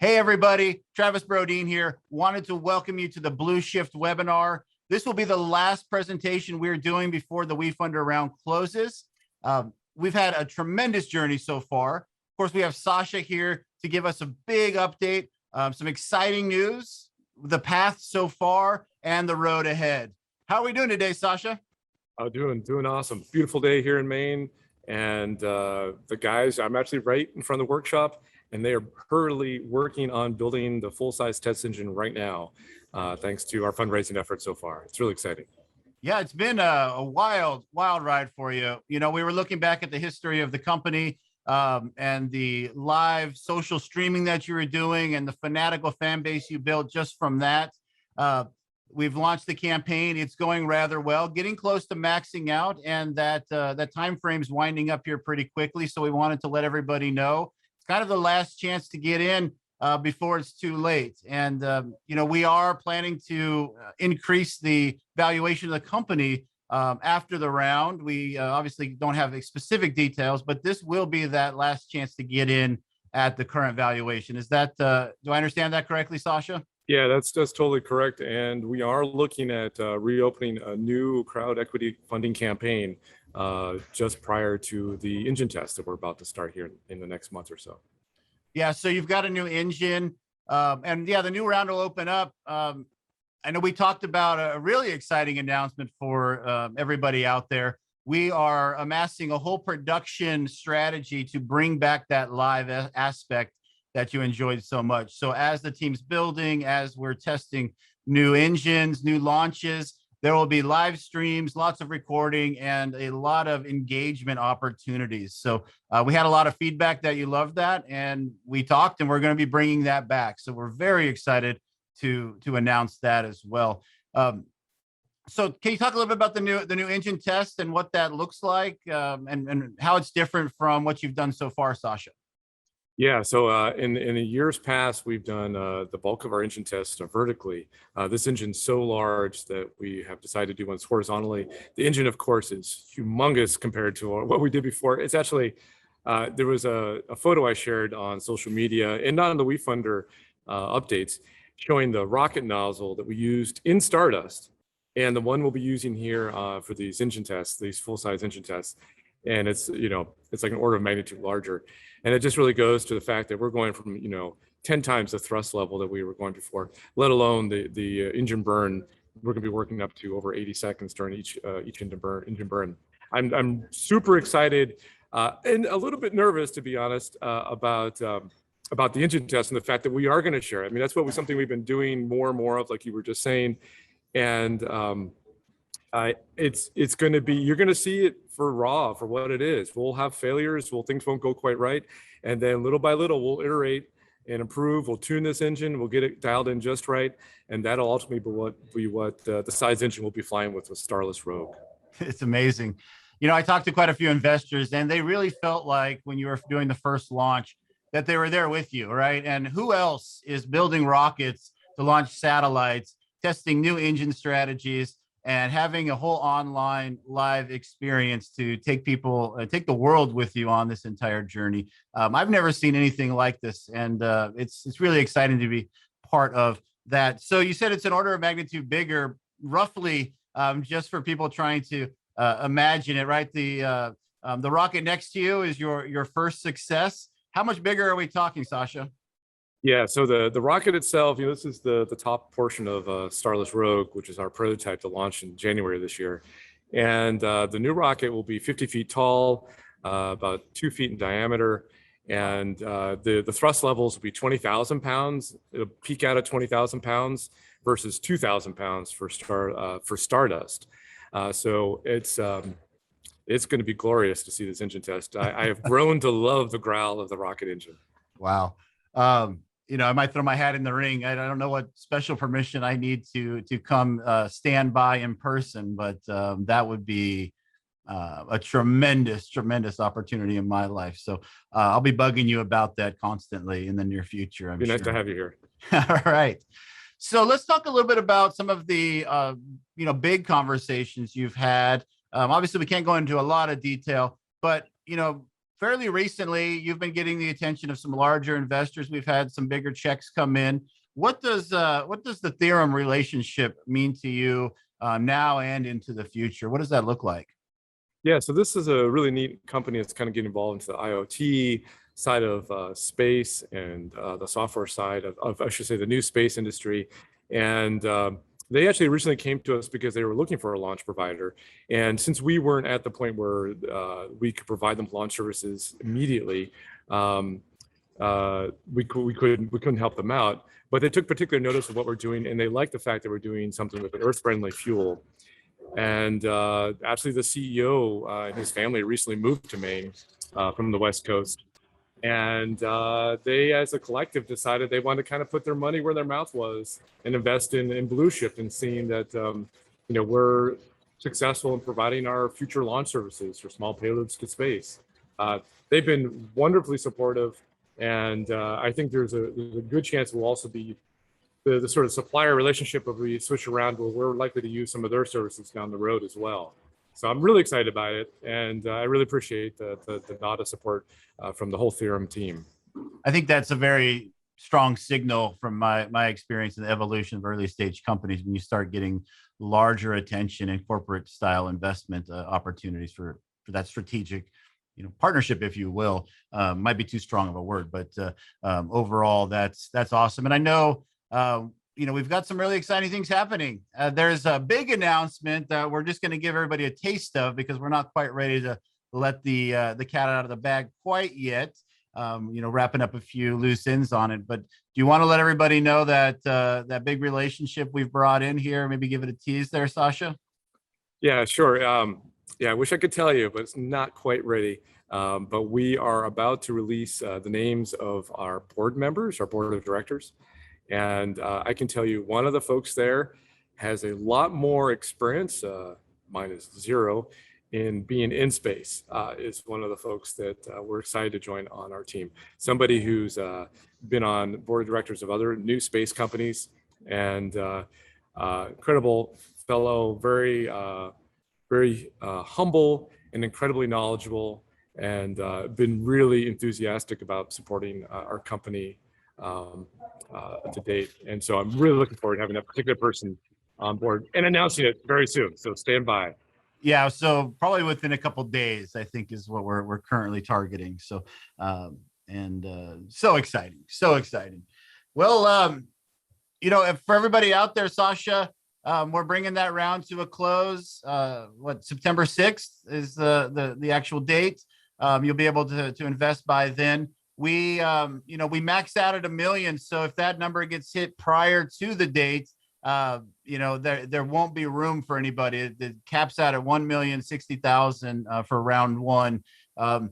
Hey, everybody. Travis Brodeen here. Wanted to welcome you to the Blue Shift webinar. This will be the last presentation we're doing before the WeFunder round closes. We've had a tremendous journey so far. Of course, we have Sasha here to give us a big update, some exciting news, the path so far, and the road ahead. How are we doing today, Sasha? Doing awesome. Beautiful day here in Maine. And the guys, I'm actually right in front of the workshop, and they are hurriedly working on building the full-size test engine right now, thanks to our fundraising efforts so far. It's really exciting. Yeah, it's been a wild ride for you. You know, we were looking back at the history of the company and the live social streaming that you were doing and the fanatical fan base you built just from that. We've launched the campaign. It's going rather well, getting close to maxing out, and that time frame's winding up here pretty quickly. So we wanted to let everybody know it's kind of the last chance to get in before it's too late. And you know, we are planning to increase the valuation of the company after the round. We obviously don't have specific details, but this will be that last chance to get in at the current valuation. Is that do I understand that correctly, Sasha? Yeah, that's totally correct. And we are looking at reopening a new crowd equity funding campaign just prior to the engine test that we're about to start here in the next month or so. Yeah, so you've got a new engine, and yeah, the new round will open up. I know we talked about a really exciting announcement for everybody out there. We are amassing a whole production strategy to bring back that live aspect that you enjoyed so much. So as the team's building, as we're testing new engines, new launches, there will be live streams, lots of recording, and a lot of engagement opportunities. So we had a lot of feedback that you loved that, and we talked, and we're going to be bringing that back. So we're very excited to announce that as well. So can you talk a little bit about the new engine test and what that looks like, and how it's different from what you've done so far, Sasha? Yeah, so in the years past, we've done the bulk of our engine tests vertically. This engine's so large that we have decided to do ones horizontally. The engine, of course, is humongous compared to what we did before. It's actually, there was a photo I shared on social media and not on the WeFunder updates showing the rocket nozzle that we used in Stardust and the one we'll be using here for these engine tests, these full-size engine tests. And it's, you know, it's like an order of magnitude larger. And it just really goes to the fact that we're going from, you know, 10 times the thrust level that we were going before, let alone the engine burn. We're going to be working up to over 80 seconds during each engine burn. I'm super excited and a little bit nervous, to be honest, about the engine test and the fact that we are going to share it. I mean, that's something we've been doing more and more of, like you were just saying. And it's going to be, you're going to see it for raw, for what it is. We'll have failures, things won't go quite right. And then little by little, we'll iterate and improve. We'll tune this engine, we'll get it dialed in just right. And that'll ultimately be what the size engine will be flying with Starless Rogue. It's amazing. You know, I talked to quite a few investors, and they really felt like when you were doing the first launch that they were there with you, right? And who else is building rockets to launch satellites, testing new engine strategies, and having a whole online live experience to take people, take the world with you on this entire journey. I've never seen anything like this, and it's really exciting to be part of that. So you said it's an order of magnitude bigger, roughly, just for people trying to imagine it, right? The rocket next to you is your first success. How much bigger are we talking, Sasha? Yeah, so the rocket itself, you know, this is the top portion of Starless Rogue, which is our prototype to launch in January this year. And the new rocket will be 50 feet tall, about 2 feet in diameter. And the thrust levels will be 20,000 pounds. It'll peak out at 20,000 pounds versus 2,000 pounds for Stardust. So it's going to be glorious to see this engine test. I have grown to love the growl of the rocket engine. Wow. You know, I might throw my hat in the ring. I don't know what special permission I need to come stand by in person, but that would be a tremendous opportunity in my life. So I'll be bugging you about that constantly in the near future. Be nice to have you here. All right. So let's talk a little bit about some of the you know, big conversations you've had. Obviously, we can't go into a lot of detail, but you know, fairly recently, you've been getting the attention of some larger investors. We've had some bigger checks come in. What does the Theorem relationship mean to you now and into the future? What does that look like? Yeah, so this is a really neat company that's kind of getting involved into the IoT side of space and the software side of, I should say, the new space industry. And they actually originally came to us because they were looking for a launch provider. And since we weren't at the point where we could provide them launch services immediately, we couldn't help them out. But they took particular notice of what we're doing, and they liked the fact that we're doing something with an earth-friendly fuel. And actually, the CEO and his family recently moved to Maine from the West Coast. And they, as a collective, decided they wanted to kind of put their money where their mouth was and invest in Blue Shift, and seeing that we're successful in providing our future launch services for small payloads to space. They've been wonderfully supportive, and I think there's a good chance we'll also be the sort of supplier relationship if we switch around, where we're likely to use some of their services down the road as well. So I'm really excited about it, and I really appreciate the nod of support from the whole Theorem team. I think that's a very strong signal from my experience in the evolution of early stage companies, when you start getting larger attention and corporate style investment opportunities for that strategic partnership, if you will. Might be too strong of a word, but overall, that's awesome. And I know we've got some really exciting things happening. There's a big announcement that we're just going to give everybody a taste of, because we're not quite ready to let the cat out of the bag quite yet. Wrapping up a few loose ends on it. But do you want to let everybody know that that big relationship we've brought in here? Maybe give it a tease there, Sasha. Yeah, sure. I wish I could tell you, but it's not quite ready. But we are about to release the names of our board members, our board of directors. And I can tell you, one of the folks there has a lot more experience, mine is 0, in being in space. Is one of the folks that we're excited to join on our team. Somebody who's been on board of directors of other new space companies, and incredible fellow, very humble and incredibly knowledgeable, and been really enthusiastic about supporting our company to date. And so I'm really looking forward to having that particular person on board and announcing it very soon. So stand by. Yeah, so probably within a couple of days, I think, is what we're currently targeting. So so exciting. Well, for everybody out there, Sasha, we're bringing that round to a close. September 6th is the actual date. You'll be able to invest by then. We maxed out at $1 million. So if that number gets hit prior to the date, there won't be room for anybody. It caps out at 1,060,000 for round one. A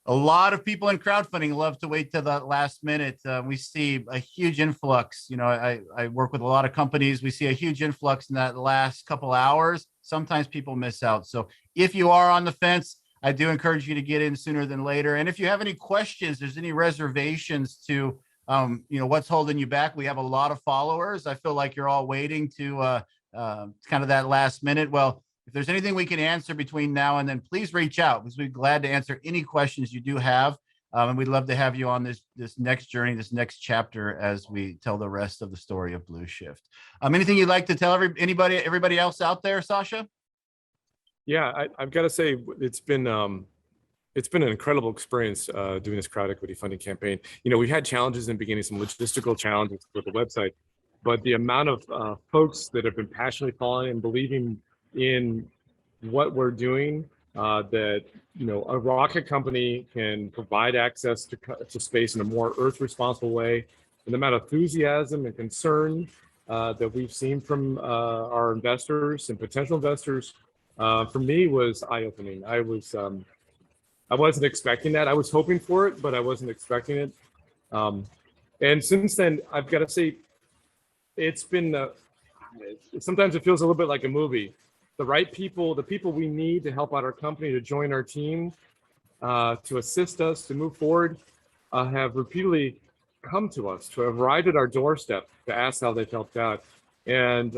lot of people in crowdfunding love to wait till the last minute. We see a huge influx. I work with a lot of companies. We see a huge influx in that last couple hours. Sometimes people miss out. So if you are on the fence, I do encourage you to get in sooner than later. And if you have any questions, there's any reservations to what's holding you back, we have a lot of followers. I feel like you're all waiting to kind of that last minute. Well, if there's anything we can answer between now and then, please reach out, because we're glad to answer any questions you do have. And we'd love to have you on this next journey, this next chapter, as we tell the rest of the story of Blue Shift. Anything you'd like to tell everybody else out there, Sasha? Yeah, I've got to say, it's been an incredible experience doing this crowd equity funding campaign. We had challenges in the beginning, some logistical challenges with the website, but the amount of folks that have been passionately following and believing in what we're doing, that a rocket company can provide access to space in a more Earth responsible way, and the amount of enthusiasm and concern that we've seen from our investors and potential investors, for me, was eye-opening. I wasn't expecting that. I was hoping for it, but I wasn't expecting it. And since then, I've got to say, it's been, sometimes it feels a little bit like a movie. The right people, the people we need to help out our company, to join our team, to assist us to move forward, have repeatedly come to us, to have arrived at our doorstep to ask how they've helped out. And,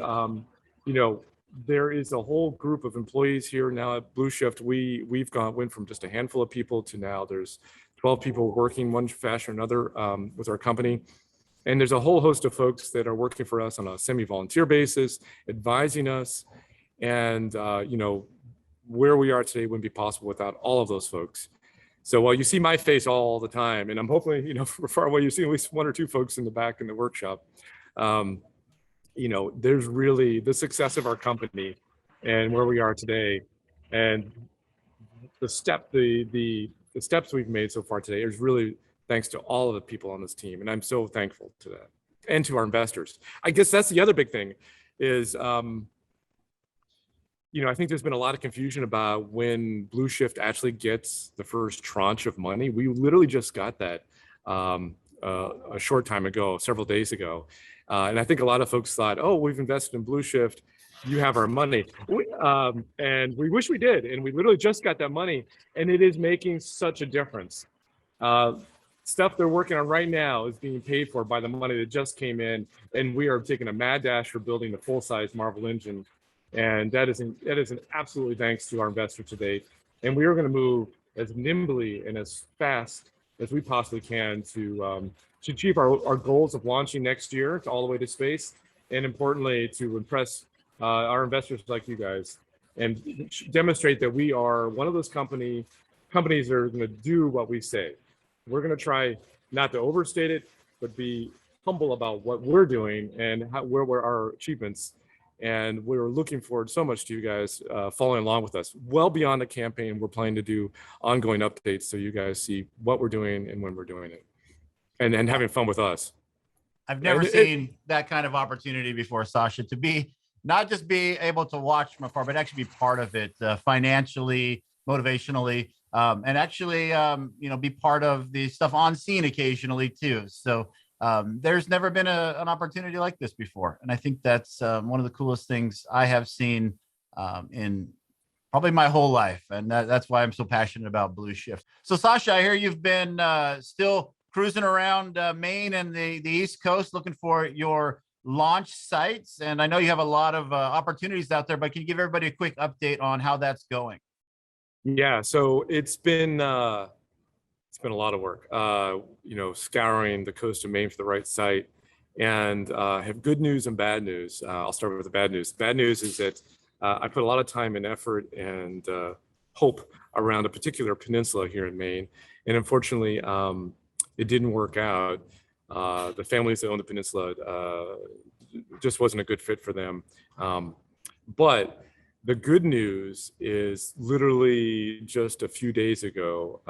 there is a whole group of employees here now at Blue Shift. Went from just a handful of people to now there's 12 people working one fashion or another with our company. And there's a whole host of folks that are working for us on a semi-volunteer basis, advising us. And, where we are today wouldn't be possible without all of those folks. So while you see my face all the time, and I'm hopefully, from far away, you see at least one or two folks in the back in the workshop, there's really the success of our company and where we are today. And the steps we've made so far today is really thanks to all of the people on this team. And I'm so thankful to that, and to our investors. I guess that's the other big thing is, I think there's been a lot of confusion about when Blue Shift actually gets the first tranche of money. We literally just got that a short time ago, several days ago. And I think a lot of folks thought, oh, we've invested in Blue Shift, you have our money. And we wish we did. And we literally just got that money, and it is making such a difference. Stuff they're working on right now is being paid for by the money that just came in. And we are taking a mad dash for building the full-size Marvel engine. And that is an absolutely thanks to our investor to date. And we are going to move as nimbly and as fast as we possibly can to achieve our goals of launching next year to all the way to space, and importantly, to impress our investors like you guys and demonstrate that we are one of those companies that are going to do what we say. We're going to try not to overstate it, but be humble about what we're doing and where were our achievements. And we're looking forward so much to you guys following along with us. Well beyond the campaign, we're planning to do ongoing updates so you guys see what we're doing and when we're doing it, and having fun with us. I've never seen that kind of opportunity before, Sasha, to be not just be able to watch from afar, but actually be part of it financially, motivationally, and actually, be part of the stuff on scene occasionally too. So there's never been an opportunity like this before. And I think that's one of the coolest things I have seen in probably my whole life. And that's why I'm so passionate about Blue Shift. So Sasha, I hear you've been still cruising around Maine and the East Coast looking for your launch sites. And I know you have a lot of opportunities out there, but can you give everybody a quick update on how that's going? Yeah, so it's been a lot of work, scouring the coast of Maine for the right site, and have good news and bad news. I'll start with the bad news. The bad news is that I put a lot of time and effort and hope around a particular peninsula here in Maine. And unfortunately, it didn't work out. The families that own the peninsula just wasn't a good fit for them. But the good news is literally just a few days ago,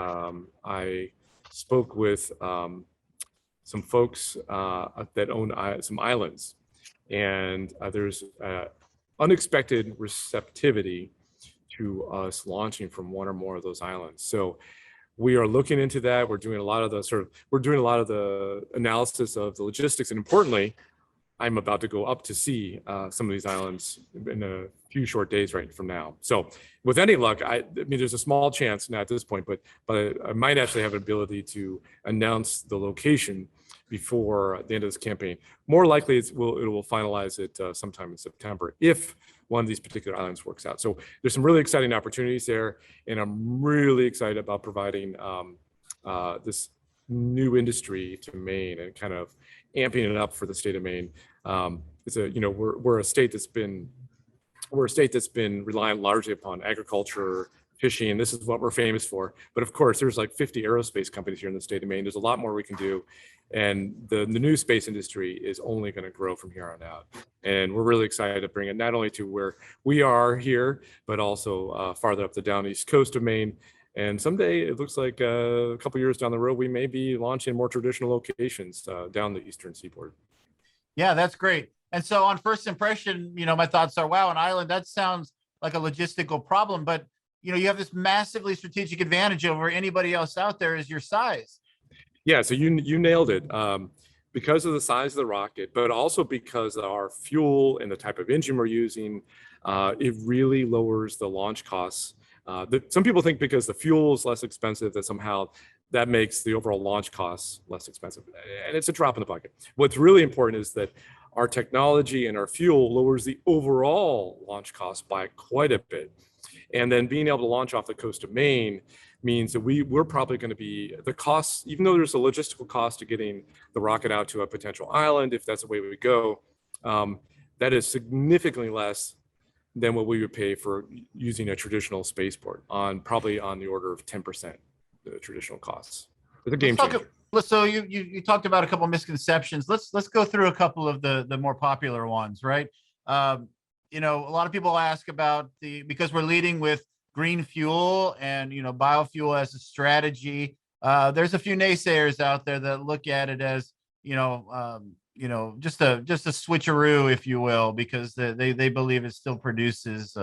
I spoke with some folks that own some islands, and there's unexpected receptivity to us launching from one or more of those islands. So we are looking into that. We're doing a lot of the analysis of the logistics, and importantly, I'm about to go up to see some of these islands in a few short days right from now. So with any luck, I mean, there's a small chance now at this point, but I might actually have an ability to announce the location before the end of this campaign. More likely, it will finalize it sometime in September if one of these particular islands works out. So there's some really exciting opportunities there, and I'm really excited about providing this new industry to Maine and kind of amping it up for the state of Maine. We're a state that's been relying largely upon agriculture, fishing. This is what we're famous for. But of course, there's like 50 aerospace companies here in the state of Maine. There's a lot more we can do. And the new space industry is only going to grow from here on out. And we're really excited to bring it not only to where we are here, but also farther up the down east coast of Maine. And someday it looks like a couple years down the road, we may be launching more traditional locations down the eastern seaboard. Yeah, that's great. And so on first impression, my thoughts are, wow, an island, that sounds like a logistical problem, but you have this massively strategic advantage over anybody else out there is your size. Yeah, so you nailed it. Because of the size of the rocket, but also because of our fuel and the type of engine we're using, it really lowers the launch costs. Some people think because the fuel is less expensive that somehow that makes the overall launch costs less expensive. And it's a drop in the bucket. What's really important is that our technology and our fuel lowers the overall launch cost by quite a bit. And then being able to launch off the coast of Maine means that we're probably going to be the costs, even though there's a logistical cost to getting the rocket out to a potential island, if that's the way we would go, that is significantly less than what we would pay for using a traditional spaceport, probably on the order of 10% the traditional costs. It's a game changer. So you talked about a couple of misconceptions. Let's go through a couple of the more popular ones, right? You know, a lot of people ask about because we're leading with green fuel and, you know, biofuel as a strategy. There's a few naysayers out there that look at it as, just a switcheroo, if you will, because they believe it still produces,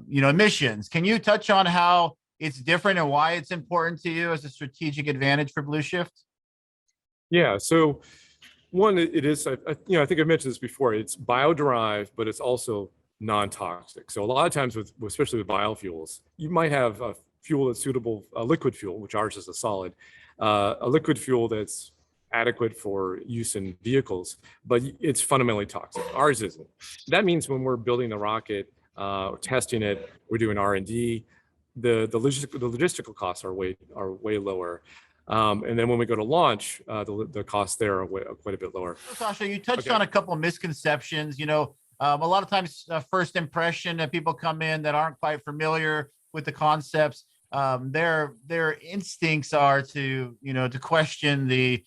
emissions. Can you touch on how it's different and why it's important to you as a strategic advantage for Blue Shift? Yeah. So one, it is, I think I mentioned this before, it's bio-derived, but it's also non-toxic. So a lot of times especially with biofuels, you might have a fuel that's suitable, a liquid fuel, which ours is a solid, a liquid fuel that's adequate for use in vehicles, but it's fundamentally toxic. Ours isn't. That means when we're building the rocket, testing it, we're doing R&D, the logistical costs are way lower. And then when we go to launch, the costs there are quite a bit lower. Sasha, you touched on a couple of misconceptions. You know, a lot of times, first impression that people come in that aren't quite familiar with the concepts, their instincts are to question the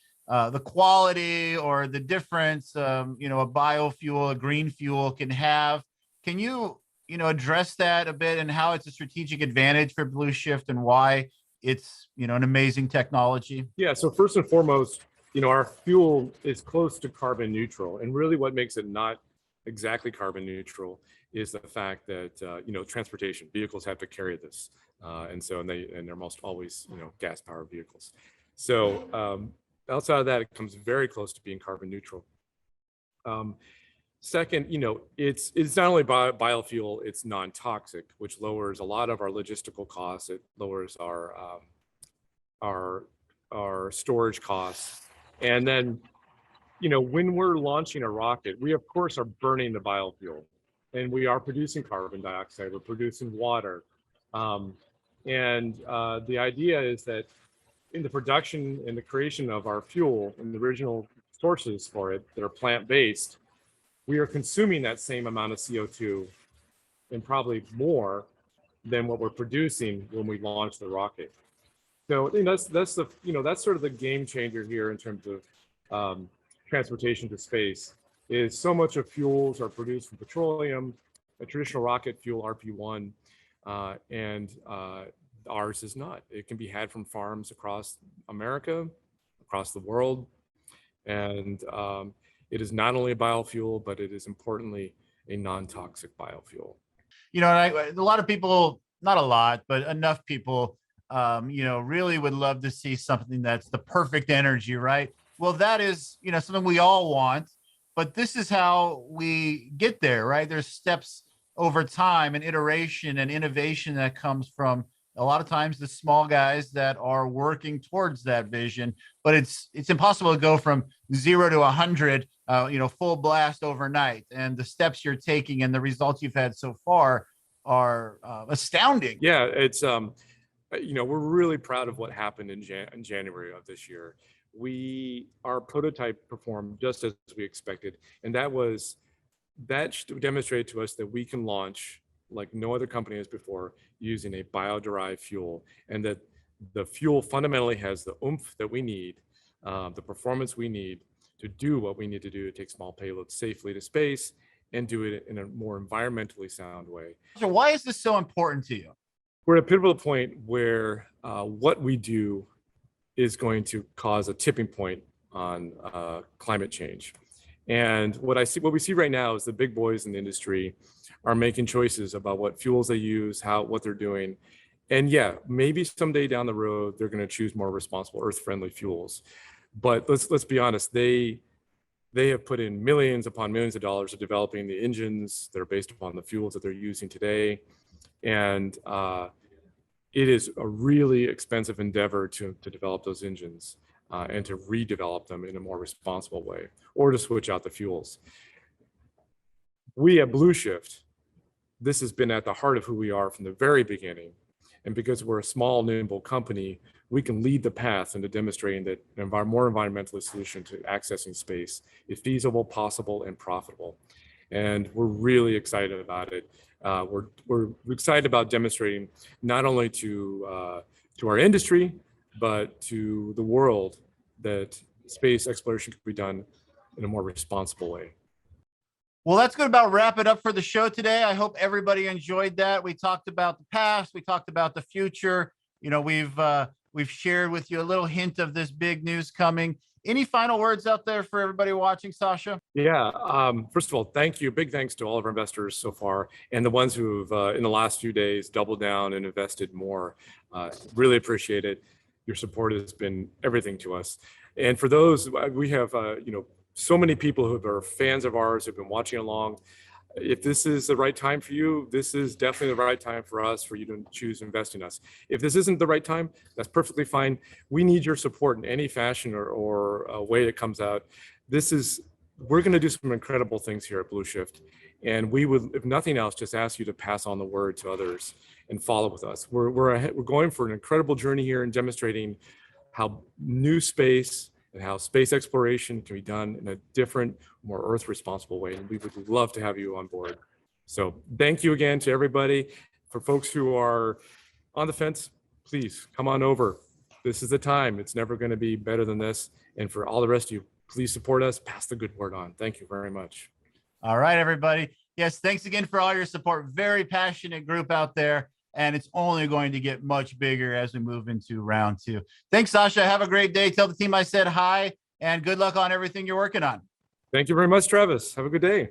quality or the difference, a biofuel, a green fuel can have. Can you address that a bit and how it's a strategic advantage for Blue Shift and why it's, an amazing technology? Yeah. So first and foremost, our fuel is close to carbon neutral. And really what makes it not exactly carbon neutral is the fact that, transportation vehicles have to carry this. And they're almost always, gas powered vehicles. So outside of that, it comes very close to being carbon neutral. Second, it's not only biofuel, it's non-toxic, which lowers a lot of our logistical costs. It lowers our storage costs. And then, when we're launching a rocket, we of course are burning the biofuel, and we are producing carbon dioxide, we're producing water. The idea is that in the production and the creation of our fuel and the original sources for it that are plant-based, we are consuming that same amount of CO2 and probably more than what we're producing when we launch the rocket. So that's sort of the game changer here in terms of transportation to space. Is so much of fuels are produced from petroleum, a traditional rocket fuel RP1, and ours is not. It can be had from farms across America, across the world, and it is not only a biofuel, but it is importantly a non-toxic biofuel. A lot of people, not a lot, but enough people, really would love to see something that's the perfect energy, right? Well, that is, something we all want, but this is how we get there, right? There's steps over time and iteration and innovation that comes from a lot of times the small guys that are working towards that vision, but it's impossible to go from 0 to 100, full blast overnight. And the steps you're taking and the results you've had so far are astounding. Yeah, it's we're really proud of what happened in January of this year. Our prototype performed just as we expected, and that demonstrated to us that we can launch like no other company has before using a bio-derived fuel, and that the fuel fundamentally has the oomph that we need, the performance we need to do what we need to do to take small payloads safely to space and do it in a more environmentally sound way. So why is this so important to you? We're at a pivotal point where what we do is going to cause a tipping point on climate change. And what we see right now is the big boys in the industry are making choices about what fuels they use, what they're doing. And yeah, maybe someday down the road, they're going to choose more responsible, earth-friendly fuels. But let's be honest, they have put in millions upon millions of dollars of developing the engines that are based upon the fuels that they're using today. And it is a really expensive endeavor to develop those engines. and to redevelop them in a more responsible way, or to switch out the fuels. We at Blue Shift, this has been at the heart of who we are from the very beginning. And because we're a small, nimble company, we can lead the path into demonstrating that a more environmentally solution to accessing space is feasible, possible, and profitable. And we're really excited about it. We're excited about demonstrating not only to our industry, but to the world that space exploration can be done in a more responsible way. Well, that's going to about wrap it up for the show today. I hope everybody enjoyed that. We talked about the past. We talked about the future. You know, we've shared with you a little hint of this big news coming. Any final words out there for everybody watching, Sasha? Yeah. First of all, thank you. Big thanks to all of our investors so far, and the ones who've in the last few days doubled down and invested more. Really appreciate it. Your support has been everything to us. And for those, we have so many people who are fans of ours who've been watching along. If this is the right time for you, this is definitely the right time for us, for you to choose to invest in us. If this isn't the right time, that's perfectly fine. We need your support in any fashion or a way it comes out. We're going to do some incredible things here at Blue Shift. And we would, if nothing else, just ask you to pass on the word to others and follow with us. We're going for an incredible journey here and demonstrating how new space and how space exploration can be done in a different, more Earth responsible way. And we would love to have you on board. So thank you again to everybody. For folks who are on the fence, please come on over. This is the time. It's never going to be better than this. And for all the rest of you, please support us, pass the good word on. Thank you very much. All right, everybody. Yes, thanks again for all your support. Very passionate group out there. And it's only going to get much bigger as we move into round 2. Thanks, Sasha. Have a great day. Tell the team I said hi, and good luck on everything you're working on. Thank you very much, Travis. Have a good day.